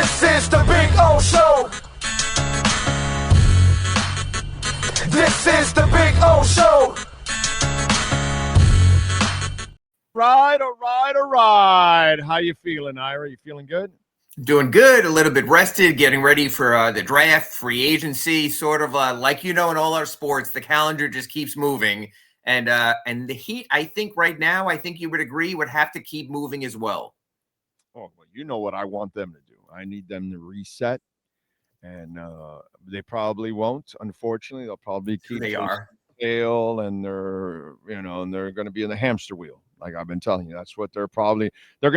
This is the Big O Show. This is the Big O Show. Right, all right. How you feeling, Ira? You feeling good? Doing good, a little bit rested, getting ready for the draft, free agency, sort of like in all our sports, the calendar just keeps moving. And the Heat, I think right now, I think you would agree, would have to keep moving as well. Oh, well, you know what I want them to do. I need them to reset, and they probably won't. Unfortunately, they'll probably keep stale, and they're going to be in the hamster wheel. Like I've been telling you, that's what they're going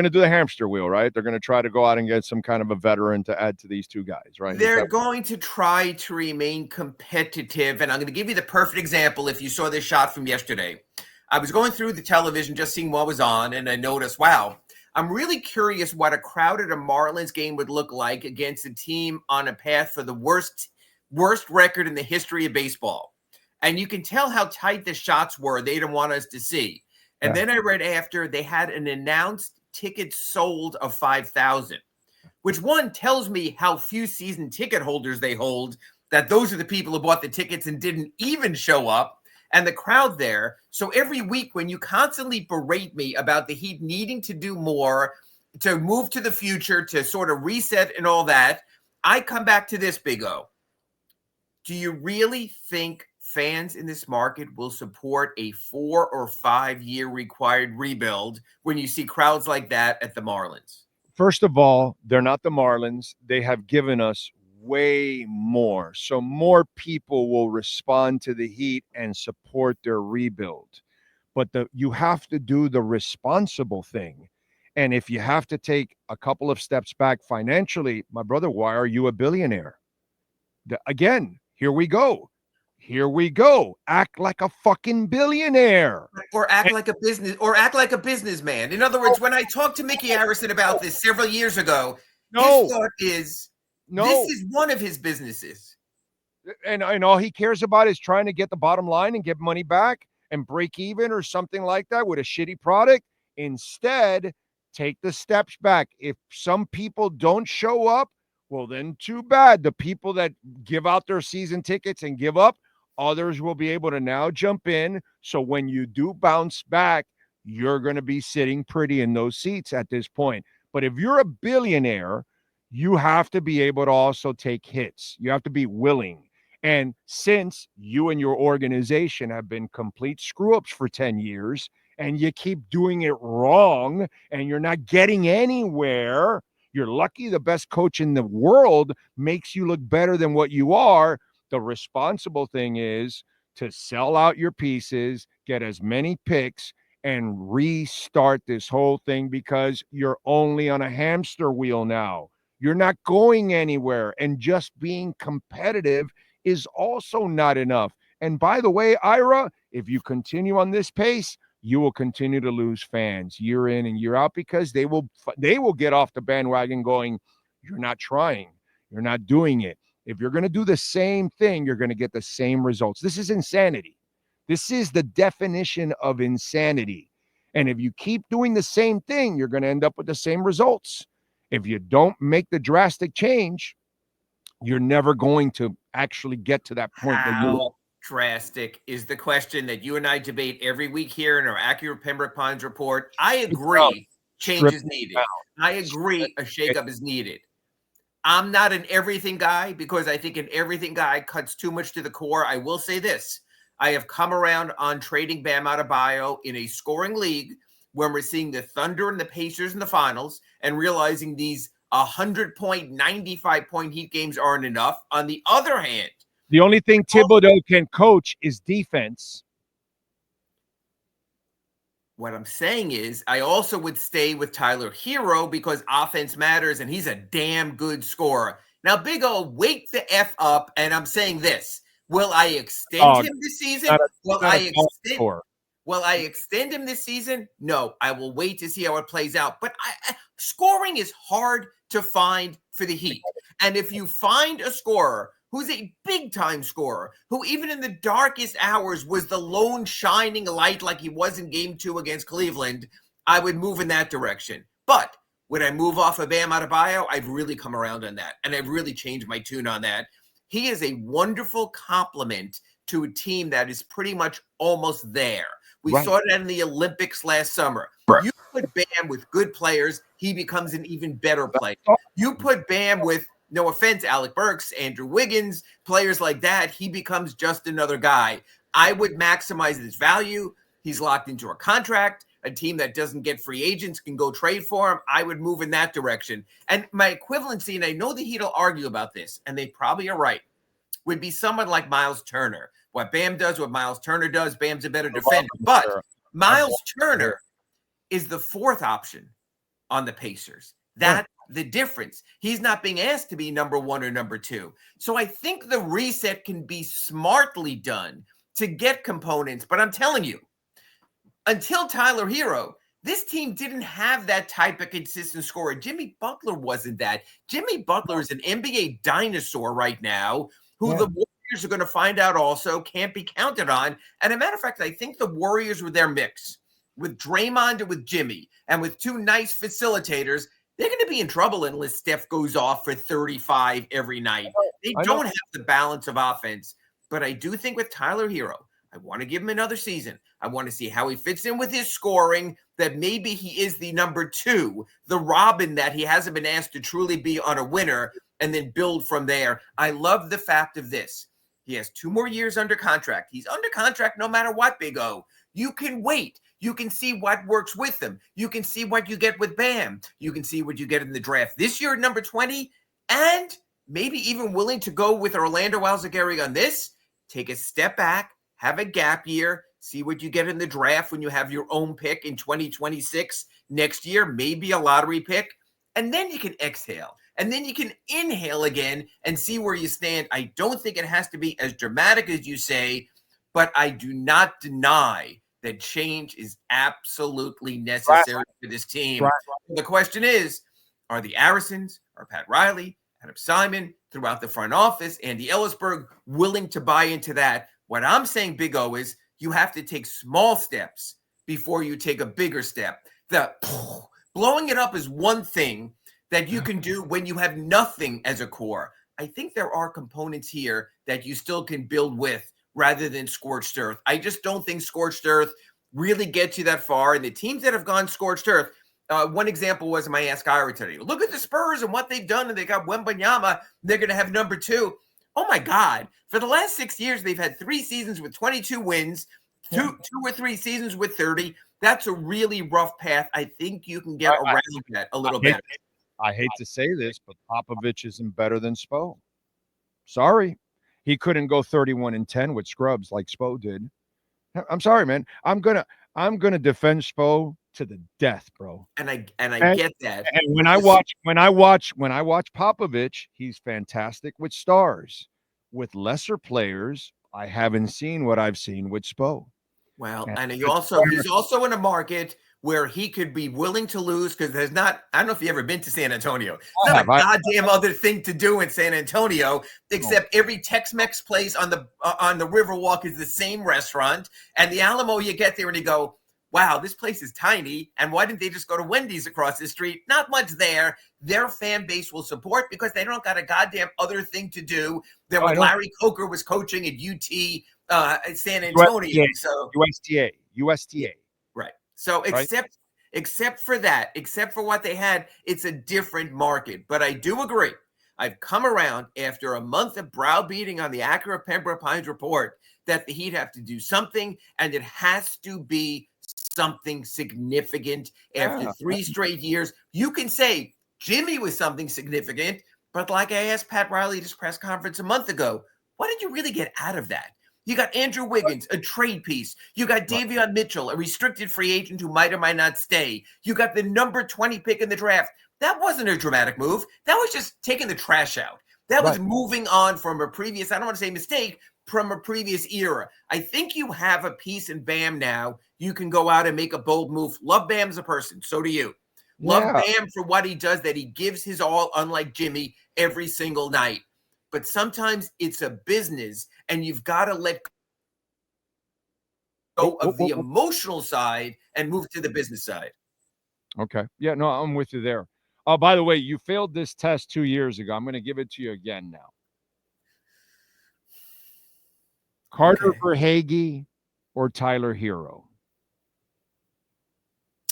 to do, the hamster wheel, right? They're going to try to go out and get some kind of a veteran to add to these two guys, right? They're going to try to remain competitive. And I'm going to give you the perfect example. If you saw this shot from yesterday, I was going through the television, just seeing what was on, and I noticed, wow, I'm really curious what a crowded Marlins game would look like against a team on a path for the worst record in the history of baseball. And you can tell how tight the shots were. They didn't want us to see. And then I read after they had an announced tickets sold of 5,000, which one tells me how few season ticket holders they hold, that those are the people who bought the tickets and didn't even show up, and the crowd there. So every week when you constantly berate me about the Heat needing to do more, to move to the future, to sort of reset and all that, I come back to this, Big O. Do you really think fans in this market will support a 4 or 5 year required rebuild when you see crowds like that at the Marlins? First of all, they're not the Marlins. They have given us way more. So more people will respond to the Heat and support their rebuild. But you have to do the responsible thing. And if you have to take a couple of steps back financially, my brother, why are you a billionaire? Again, here we go. Act like a fucking billionaire. Or act like a businessman. In other words, when I talked to Mickey Harrison about this several years ago, his thought is, this is one of his businesses. And all he cares about is trying to get the bottom line and get money back and break even or something like that with a shitty product. Instead, take the steps back. If some people don't show up, well, then too bad. The people that give out their season tickets and give up, others will be able to now jump in. So when you do bounce back, you're going to be sitting pretty in those seats at this point. But if you're a billionaire, you have to be able to also take hits. You have to be willing. And since you and your organization have been complete screw-ups for 10 years and you keep doing it wrong and you're not getting anywhere, you're lucky the best coach in the world makes you look better than what you are. The responsible thing is to sell out your pieces, get as many picks, and restart this whole thing, because you're only on a hamster wheel now. You're not going anywhere, and just being competitive is also not enough. And by the way, Ira, if you continue on this pace, you will continue to lose fans year in and year out, because they will get off the bandwagon going, you're not trying, you're not doing it. If you're going to do the same thing, you're going to get the same results. This is insanity. This is the definition of insanity. And if you keep doing the same thing, you're going to end up with the same results. If you don't make the drastic change, you're never going to actually get to that point. How drastic is the question that you and I debate every week here in our accurate Pembroke Pines report? I agree, change is needed. I agree, a shakeup is needed. I'm not an everything guy, because I think an everything guy cuts too much to the core. I will say this. I have come around on trading Bam Adebayo in a scoring league when we're seeing the Thunder and the Pacers in the finals and realizing these 100-point, 95-point Heat games aren't enough. On the other hand, the only thing Thibodeau can coach is defense. What I'm saying is I also would stay with Tyler Hero, because offense matters, and he's a damn good scorer. Now, Big O, wake the F up, and I'm saying this. Will I extend him this season? Will I extend him this season? No, I will wait to see how it plays out. But scoring is hard to find for the Heat. And if you find a scorer who's a big-time scorer, who even in the darkest hours was the lone shining light like he was in Game 2 against Cleveland, I would move in that direction. But Would I move off of Bam Adebayo? I've really come around on that, and I've really changed my tune on that. He is a wonderful complement to a team that is pretty much almost there. We saw that in the Olympics last summer. Right. You put Bam with good players, he becomes an even better player. You put Bam with, no offense, Alec Burks, Andrew Wiggins, players like that, he becomes just another guy. I would maximize his value. He's locked into a contract. A team that doesn't get free agents can go trade for him. I would move in that direction. And my equivalency, and I know the Heat will argue about this, and they probably are right, would be someone like Miles Turner. What Bam does, what Miles Turner does, Bam's a better defender. But Miles Turner is the fourth option on the Pacers. That's the difference. He's not being asked to be number one or number two. So I think the reset can be smartly done to get components. But I'm telling you, until Tyler Hero, this team didn't have that type of consistent scorer. Jimmy Butler wasn't that. Jimmy Butler is an NBA dinosaur right now who the Warriors are going to find out also can't be counted on. And a matter of fact, I think the Warriors with their mix, with Draymond and with Jimmy, and with two nice facilitators, they're going to be in trouble unless Steph goes off for 35 every night. They don't have the balance of offense. But I do think with Tyler Hero, I want to give him another season. I want to see how he fits in with his scoring, that maybe he is the number two, the Robin that he hasn't been asked to truly be on a winner, and then build from there. I love the fact of this. He has 2 more years under contract. He's under contract no matter what, Big O. You can wait. You can see what works with them. You can see what you get with Bam. You can see what you get in the draft this year at number 20, and maybe even willing to go with Orlando Alzugaray on this. Take a step back. Have a gap year, see what you get in the draft when you have your own pick in 2026 next year, maybe a lottery pick, and then you can exhale. And then you can inhale again and see where you stand. I don't think it has to be as dramatic as you say, but I do not deny that change is absolutely necessary for this team. The question is, are the Arisons, or Pat Riley, Adam Simon, throughout the front office, Andy Ellisberg, willing to buy into that? What I'm saying, Big O, is you have to take small steps before you take a bigger step. The blowing it up is one thing that you can do when you have nothing as a core. I think there are components here that you still can build with rather than scorched earth. I just don't think scorched earth really gets you that far. And the teams that have gone scorched earth, one example was my Ask Ira today. Look at the Spurs and what they've done, and they got Wembanyama. They're going to have number 2. Oh, my God. For the last 6 years, they've had 3 seasons with 22 wins, two or 3 seasons with 30. That's a really rough path. I think you can get around that a little better. I hate to say this, but Popovich isn't better than Spo. Sorry. He couldn't go 31-10 with scrubs like Spo did. I'm sorry, man. I'm gonna defend Spo to the death, bro. And I get that. And when I watch Popovich, he's fantastic with stars. With lesser players, I haven't seen what I've seen with Spo. Well, and he's also in a market where he could be willing to lose, because there's not, I don't know if you've ever been to San Antonio. There's not a goddamn other thing to do in San Antonio except every Tex-Mex place on the Riverwalk is the same restaurant. And the Alamo, you get there and you go, wow, this place is tiny. And why didn't they just go to Wendy's across the street? Not much there. Their fan base will support because they don't got a goddamn other thing to do than when Larry Coker was coaching at UT San Antonio. USTA. Right. So except for that, except for what they had, it's a different market. But I do agree. I've come around after a month of browbeating on the Acura Pembroke Pines report that the Heat have to do something, and it has to be something significant after 3 straight years. You can say Jimmy was something significant, but like I asked Pat Riley at his press conference a month ago, what did you really get out of that? You got Andrew Wiggins, a trade piece. You got Davion Mitchell, a restricted free agent who might or might not stay. You got the number 20 pick in the draft. That wasn't a dramatic move. That was just taking the trash out. That was moving on from a previous, I don't want to say mistake, from a previous era. I think you have a piece in Bam now. You can go out and make a bold move. Love Bam as a person. So do you. Love Bam for what he does, that he gives his all, unlike Jimmy, every single night. But sometimes it's a business, and you've got to let go of the emotional side and move to the business side. Okay. Yeah, no, I'm with you there. Oh, by the way, you failed this test 2 years ago. I'm going to give it to you again now. Carter Verhaeghe or Tyler Hero?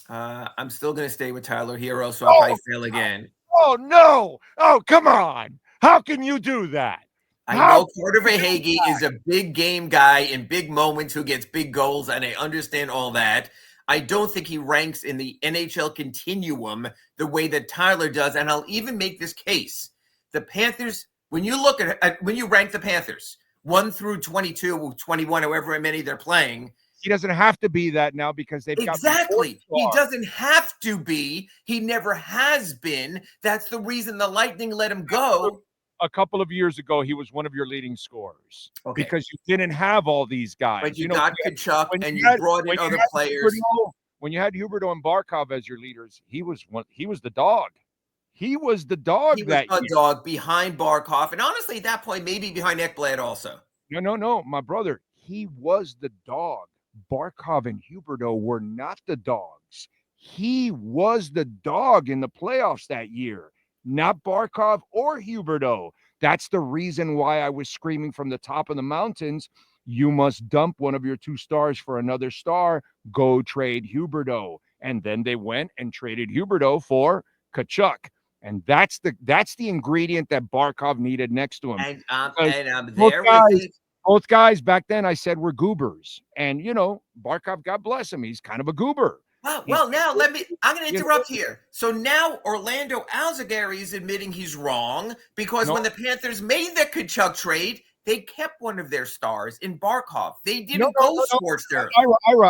I'm still going to stay with Tyler Hero, so I'll probably fail again. Oh, no. Oh, come on. How can you do that? I know Carter Verhaeghe is a big game guy in big moments who gets big goals, and I understand all that. I don't think he ranks in the NHL continuum the way that Tyler does, and I'll even make this case. The Panthers, when you look when you rank the Panthers, 1 through 22, 21, however many they're playing, he doesn't have to be that now because they've got He doesn't have to be. He never has been. That's the reason the Lightning let him go. A couple of years ago, he was one of your leading scorers because you didn't have all these guys. But you got Tkachuk and you brought in other players. When you had Huberdeau and Barkov as your leaders, he was the dog. He was the dog dog behind Barkov. And honestly, at that point, maybe behind Ekblad also. No, my brother. He was the dog. Barkov and Huberdeau were not the dogs. He was the dog in the playoffs that year. Not Barkov or Huberdeau. That's the reason why I was screaming from the top of the mountains, you must dump one of your 2 stars for another star. Go trade Huberdeau. And then they went and traded Huberdeau for Tkachuk. And that's the ingredient that Barkov needed next to him. And I'm there with you. Both guys back then, I said, were goobers. And, Barkov, God bless him, he's kind of a goober. Well, now I'm going to interrupt here. So now Orlando Alzugaray is admitting he's wrong because when the Panthers made the Tkachuk trade, they kept one of their stars in Barkov. They didn't go scorched earth.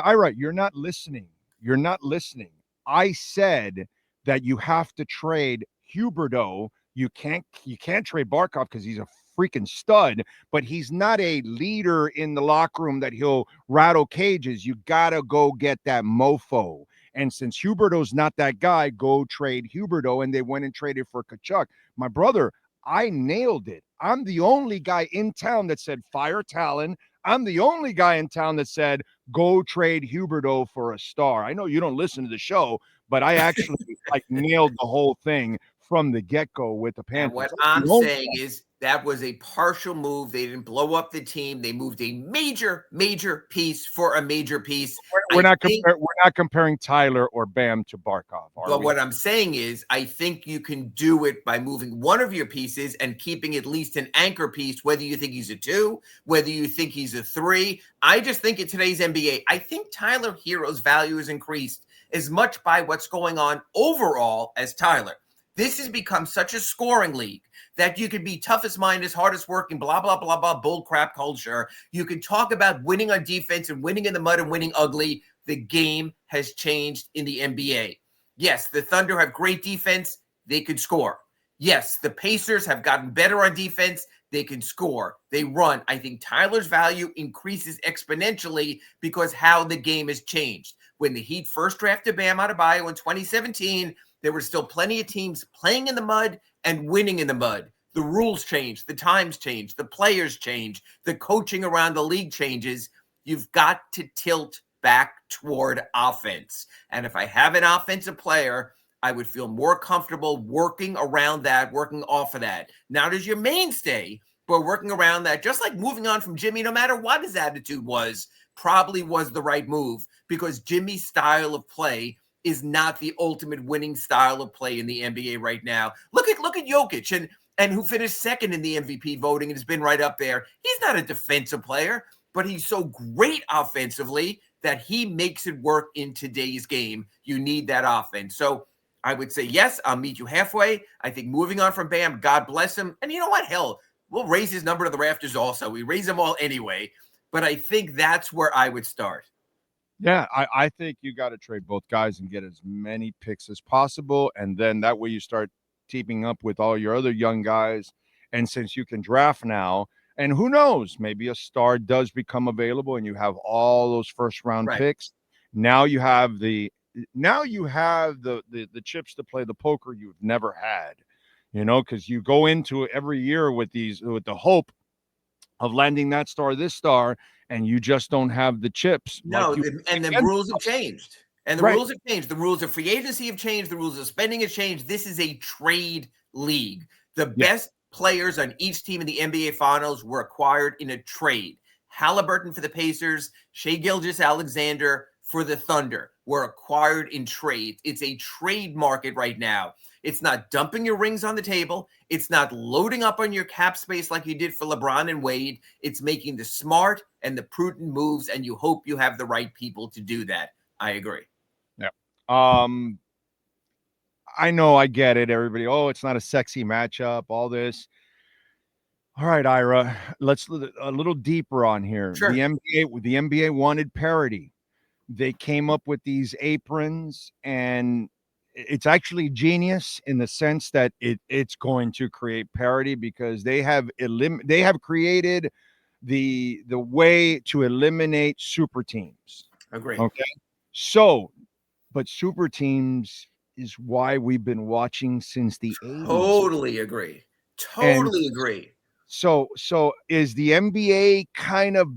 Ira, you're not listening. You're not listening. I said that you have to trade Huberdeau. You can't trade Barkov because he's a freaking stud, but he's not a leader in the locker room that he'll rattle cages. You gotta go get that mofo. And since Huberdeau's not that guy, go trade Huberdeau. And they went and traded for Tkachuk. My brother, I nailed it. I'm the only guy in town that said fire Talon. I'm the only guy in town that said go trade Huberdeau for a star. I know you don't listen to the show, but I actually nailed the whole thing from the get-go with the Panthers. And what I'm saying is that was a partial move. They didn't blow up the team. They moved a major piece for a major piece. We're not comparing Tyler or Bam to Barkov. But what I'm saying is I think you can do it by moving one of your pieces and keeping at least an anchor piece, whether you think he's a 2, whether you think he's a 3. I just think in today's NBA, I think Tyler Hero's value is increased as much by what's going on overall as Tyler. This has become such a scoring league that you could be toughest minded, hardest working, blah, blah, blah, blah, bull crap culture. You can talk about winning on defense and winning in the mud and winning ugly. The game has changed in the NBA. Yes, the Thunder have great defense. They could score. Yes, the Pacers have gotten better on defense. They can score. They run. I think Tyler's value increases exponentially because how the game has changed. When the Heat first drafted Bam Adebayo in 2017, there were still plenty of teams playing in the mud and winning in the mud. The rules changed. The times changed. The players changed. The coaching around the league changes. You've got to tilt back toward offense. And if I have an offensive player, I would feel more comfortable working around that, working off of that. Not as your mainstay, but working around that, just like moving on from Jimmy, no matter what his attitude was, probably was the right move because Jimmy's style of play is not the ultimate winning style of play in the NBA right now. Look at Jokic and who finished second in the MVP voting and has been right up there. He's not a defensive player, but he's so great offensively that he makes it work in today's game. You need that offense. So I would say, yes, I'll meet you halfway. I think moving on from Bam, God bless him. And you know what? Hell, we'll raise his number to the rafters also. We raise them all anyway. But I think that's where I would start. Yeah, I think you got to trade both guys and get as many picks as possible. And then that way you start teaming up with all your other young guys. And since you can draft now, and who knows, maybe a star does become available and you have all those first round picks. Now you have the chips to play the poker you've never had, because you go into every year with the hope of landing that star, this star, and you just don't have the chips. No, and the rules have changed. And the rules have changed. The rules of free agency have changed. The rules of spending have changed. This is a trade league. The best players on each team in the NBA Finals were acquired in a trade. Halliburton for the Pacers, Shai Gilgeous-Alexander for the Thunder were acquired in trades. It's a trade market right now. It's not dumping your rings on the table. It's not loading up on your cap space like you did for LeBron and Wade. It's making the smart and the prudent moves, and you hope you have the right people to do that. I agree. Yeah. I know, I get it, everybody. Oh, it's not a sexy matchup, all this. All right, Ira, let's a little deeper on here. Sure. The NBA wanted parity. They came up with these aprons, and it's actually genius in the sense that it's going to create parity because they have created the way to eliminate super teams. Agree. Okay. So, but super teams is why we've been watching since the 80s. Totally agree. Totally agree. So is the NBA kind of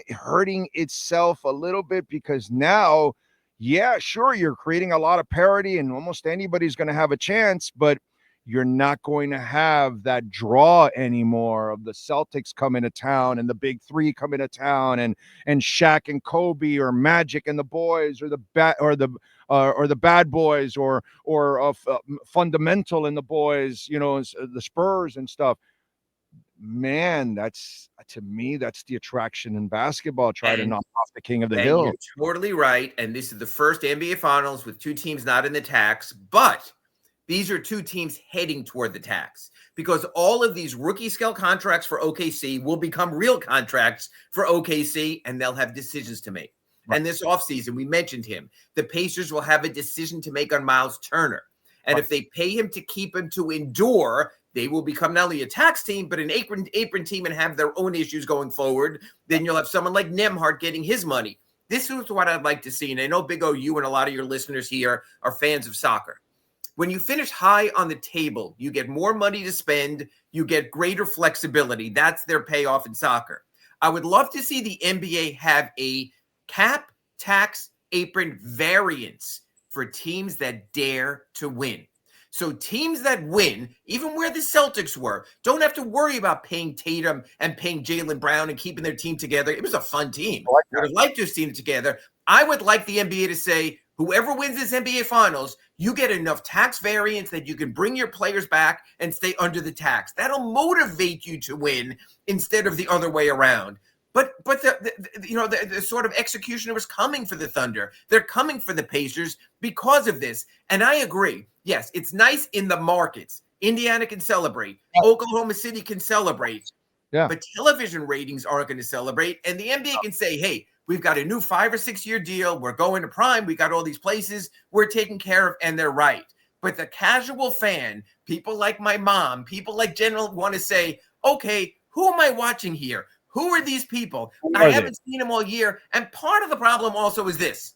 hurting itself a little bit because now, yeah, sure, you're creating a lot of parity and almost anybody's going to have a chance, but you're not going to have that draw anymore of the Celtics coming to town and the big three coming to town and Shaq and Kobe or Magic and the boys or the bad boys or Fundamental and the boys, the Spurs and stuff. Man, that's the attraction in basketball. Try to knock off the king of the hill. You're totally right. And this is the first NBA Finals with two teams not in the tax, but these are two teams heading toward the tax because all of these rookie scale contracts for OKC will become real contracts for OKC, and they'll have decisions to make. Right. And this offseason, we mentioned him. The Pacers will have a decision to make on Miles Turner. And if they pay him to keep him to endure, they will become not only a tax team, but an apron team and have their own issues going forward. Then you'll have someone like Nembhard getting his money. This is what I'd like to see. And I know, Big O, you and a lot of your listeners here are fans of soccer. When you finish high on the table, you get more money to spend. You get greater flexibility. That's their payoff in soccer. I would love to see the NBA have a cap, tax, apron variance for teams that dare to win. So teams that win, even where the Celtics were, don't have to worry about paying Tatum and paying Jaylen Brown and keeping their team together. It was a fun team. I would have liked to have seen it together. I would like the NBA to say, whoever wins this NBA Finals, you get enough tax variance that you can bring your players back and stay under the tax. That'll motivate you to win instead of the other way around. But the sort of executioner was coming for the Thunder. They're coming for the Pacers because of this. And I agree. Yes, it's nice in the markets. Indiana can celebrate. Yeah. Oklahoma City can celebrate. Yeah. But television ratings aren't going to celebrate. And the NBA can say, hey, we've got a new 5 or 6 year deal. We're going to Prime. We got all these places we're taking care of. And they're right. But the casual fan, people like my mom, people like General want to say, okay, who am I watching here? Who are these people? I haven't seen them all year. And part of the problem also is this.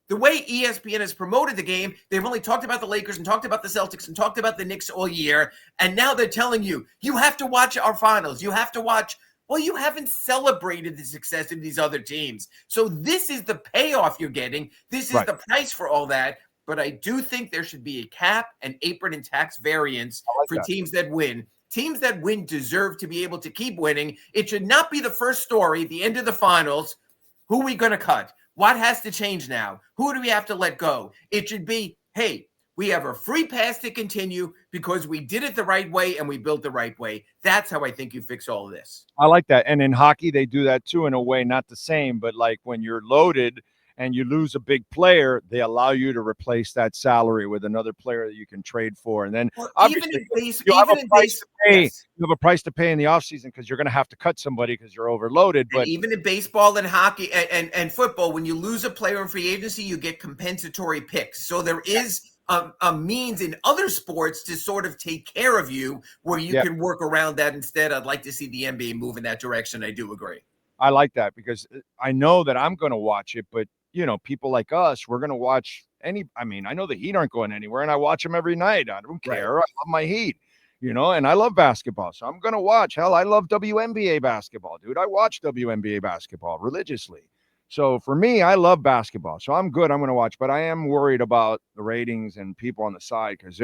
The way ESPN has promoted the game, they've only talked about the Lakers and talked about the Celtics and talked about the Knicks all year. And now they're telling you, you have to watch our finals. You have to watch. Well, you haven't celebrated the success of these other teams. So this is the payoff you're getting. This is the price for all that. But I do think there should be a cap, an apron, and tax variance for teams that win. Teams that win deserve to be able to keep winning. It should not be the first story at the end of the finals. Who are we going to cut? What has to change now? Who do we have to let go? It should be, hey, we have a free pass to continue because we did it the right way and we built the right way. That's how I think you fix all of this. I like that. And in hockey, they do that too in a way, not the same, but like when you're loaded and you lose a big player, they allow you to replace that salary with another player that you can trade for. And then obviously you have a price to pay in the offseason because you're going to have to cut somebody because you're overloaded. But and even in baseball and hockey and football, when you lose a player in free agency, you get compensatory picks. So there is a means in other sports to sort of take care of you where you can work around that instead. I'd like to see the NBA move in that direction. I do agree. I like that because I know that I'm going to watch it, but people like us, we're going to watch I know the Heat aren't going anywhere and I watch them every night. I don't care. Right. I love my Heat, and I love basketball. So I'm going to watch. Hell, I love WNBA basketball, dude. I watch WNBA basketball religiously. So for me, I love basketball. So I'm good. I'm going to watch, but I am worried about the ratings and people on the side because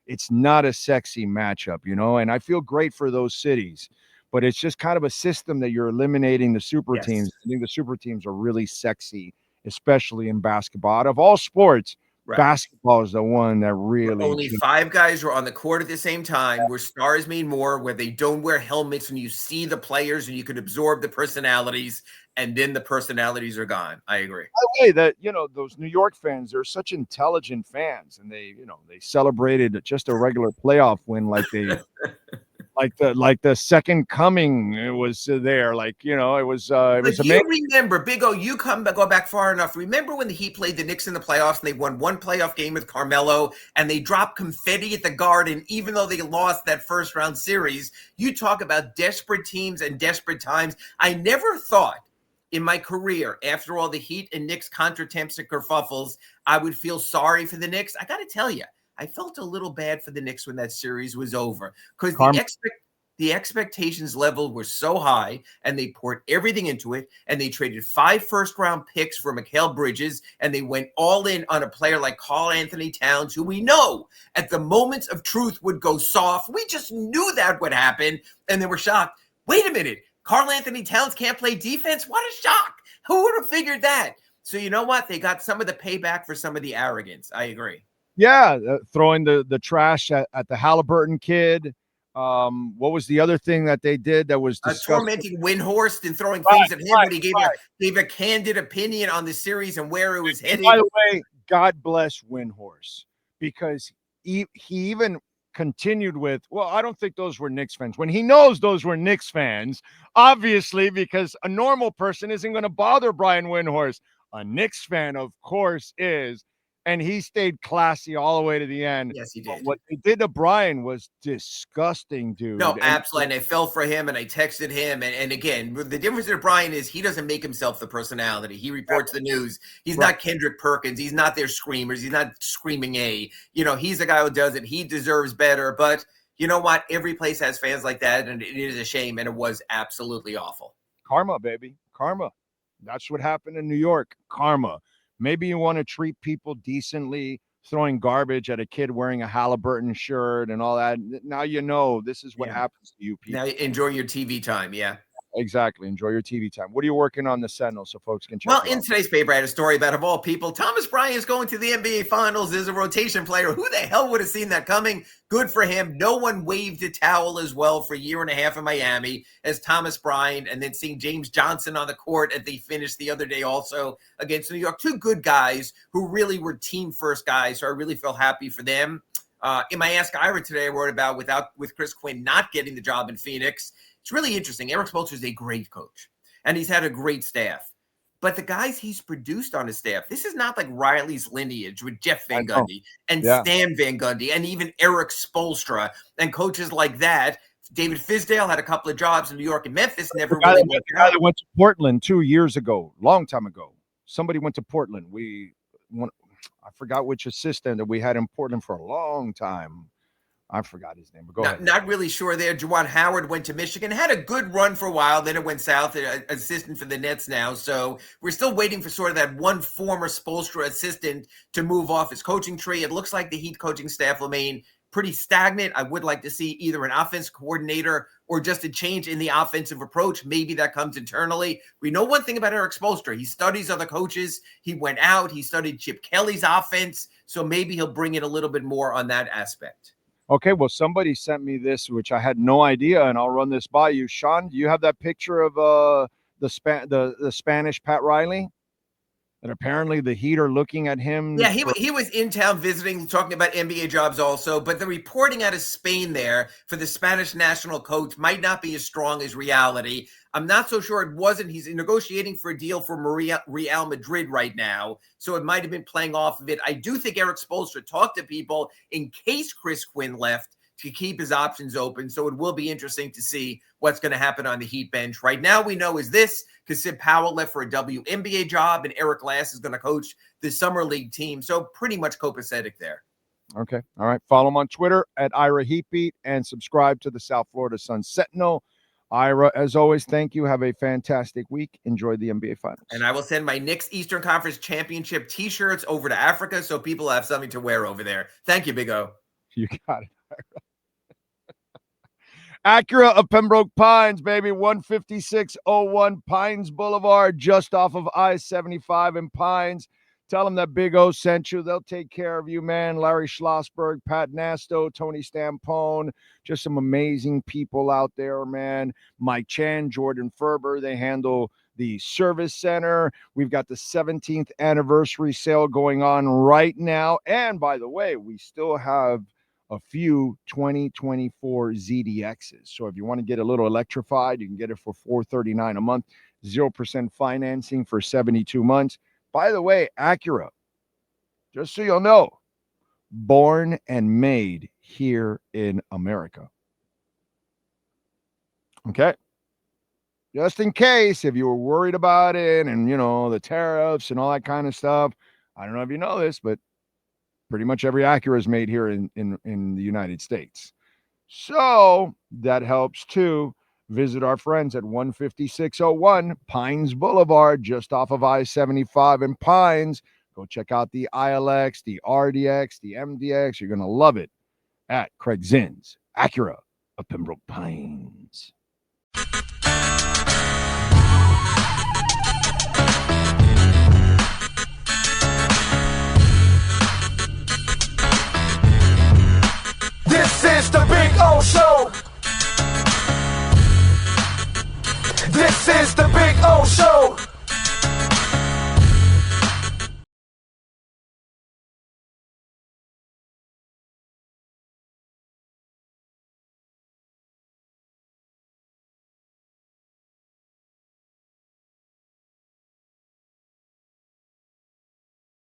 it's not a sexy matchup, and I feel great for those cities, but it's just kind of a system that you're eliminating the super Yes. teams. I think the super teams are really sexy, especially in basketball. Out of all sports, Right. basketball is the one that Where really only 5 guys are on the court at the same time, where stars mean more, where they don't wear helmets and you see the players and you can absorb the personalities, and then the personalities are gone. I agree. By the way, that those New York fans, they're such intelligent fans, and they celebrated just a regular playoff win like the second coming. It was there, it was But you amazing. remember, Big O, go back far enough. Remember when the Heat played the Knicks in the playoffs and they won one playoff game with Carmelo and they dropped confetti at the Garden, even though they lost that first round series? You talk about desperate teams and desperate times. I never thought in my career, after all the Heat and Knicks contretemps and kerfuffles, I would feel sorry for the Knicks. I got to tell you, I felt a little bad for the Knicks when that series was over because the expectations level were so high and they poured everything into it and they traded 5 first-round picks for Mikal Bridges and they went all in on a player like Karl Anthony Towns, who we know at the moments of truth would go soft. We just knew that would happen, and they were shocked. Wait a minute. Karl Anthony Towns can't play defense? What a shock. Who would have figured that? So you know what? They got some of the payback for some of the arrogance. I agree. Yeah, throwing the trash at the Halliburton kid. What was the other thing that they did that was disgusting? Tormenting Windhorst and throwing things at him when he gave a candid opinion on the series and where it was headed. By the way, God bless Windhorst, because he even continued with, well, I don't think those were Knicks fans. When he knows those were Knicks fans, obviously, because a normal person isn't going to bother Brian Windhorst. A Knicks fan, of course, is. And he stayed classy all the way to the end. Yes, he did. But what they did to Brian was disgusting, dude. No, absolutely. And I fell for him and I texted him. And again, the difference with Brian is he doesn't make himself the personality. He reports the news. He's not Kendrick Perkins. He's not their screamers. He's not screaming he's the guy who does it. He deserves better. But you know what? Every place has fans like that. And it is a shame. And it was absolutely awful. Karma, baby. Karma. That's what happened in New York. Karma. Maybe you want to treat people decently, throwing garbage at a kid wearing a Halliburton shirt and all that. Now this is what happens to you people. Now enjoy your TV time, yeah. Exactly. Enjoy your TV time. What are you working on the Sentinel so folks can check Well, in today's paper, I had a story about, of all people, Thomas Bryant is going to the NBA Finals as a rotation player. Who the hell would have seen that coming? Good for him. No one waved a towel as well for a year and a half in Miami as Thomas Bryant, and then seeing James Johnson on the court at the finish the other day also against New York. 2 good guys who really were team-first guys, so I really feel happy for them. In my Ask Ira today, I wrote about with Chris Quinn not getting the job in Phoenix. It's really interesting. Erik Spoelstra is a great coach, and he's had a great staff. But the guys he's produced on his staff, this is not like Riley's lineage with Jeff Van Gundy and Stan Van Gundy and even Erik Spoelstra and coaches like that. David Fizdale had a couple of jobs in New York and Memphis. Never really the guy that went to Portland 2 years ago, long time ago. Somebody went to Portland. I forgot which assistant that we had in Portland for a long time. I forgot his name, but go ahead. Not really sure there. Juwan Howard went to Michigan, had a good run for a while. Then it went south, assistant for the Nets now. So we're still waiting for sort of that one former Spoelstra assistant to move off his coaching tree. It looks like the Heat coaching staff remain pretty stagnant. I would like to see either an offense coordinator or just a change in the offensive approach. Maybe that comes internally. We know one thing about Erik Spoelstra. He studies other coaches. He went out. He studied Chip Kelly's offense. So maybe he'll bring it a little bit more on that aspect. Okay, well, somebody sent me this, which I had no idea, and I'll run this by you. Sean, do you have that picture of the Spanish Pat Riley? And apparently the Heat are looking at him. Yeah, he was in town visiting, talking about NBA jobs also. But the reporting out of Spain there for the Spanish national coach might not be as strong as reality. I'm not so sure it wasn't. He's negotiating for a deal for Real Madrid right now. So it might have been playing off of it. I do think Erik Spoelstra talked to people in case Chris Quinn left to keep his options open. So it will be interesting to see what's going to happen on the Heat bench. Right now we know is this, because Sid Powell left for a WNBA job and Eric Glass is going to coach the Summer League team. So pretty much copacetic there. Okay. All right. Follow him on Twitter at Ira Heatbeat and subscribe to the South Florida Sun Sentinel Ira, as always, thank you. Have a fantastic week. Enjoy the NBA Finals. And I will send my Knicks Eastern Conference Championship t-shirts over to Africa so people have something to wear over there. Thank you, Big O. You got it, Ira. Acura of Pembroke Pines, baby. 15601 Pines Boulevard, just off of I-75 in Pines. Tell them that Big O sent you. They'll take care of you, man. Larry Schlossberg, Pat Nasto, Tony Stampone, just some amazing people out there, man. Mike Chan, Jordan Ferber, they handle the service center. We've got the 17th anniversary sale going on right now. And by the way, we still have a few 2024 ZDXs. So if you want to get a little electrified, you can get it for $439 a month, 0% financing for 72 months. By the way, Acura, just so you'll know, born and made here in America. Okay? Just in case, if you were worried about it and, you know, the tariffs and all that kind of stuff, I don't know if you know this, but pretty much every Acura is made here in the United States. So that helps too. Visit our friends at 15601 Pines Boulevard, just off of I-75 in Pines. Go check out the ILX, the RDX, the MDX. You're going to love it at Craig Zinn's Acura of Pembroke Pines.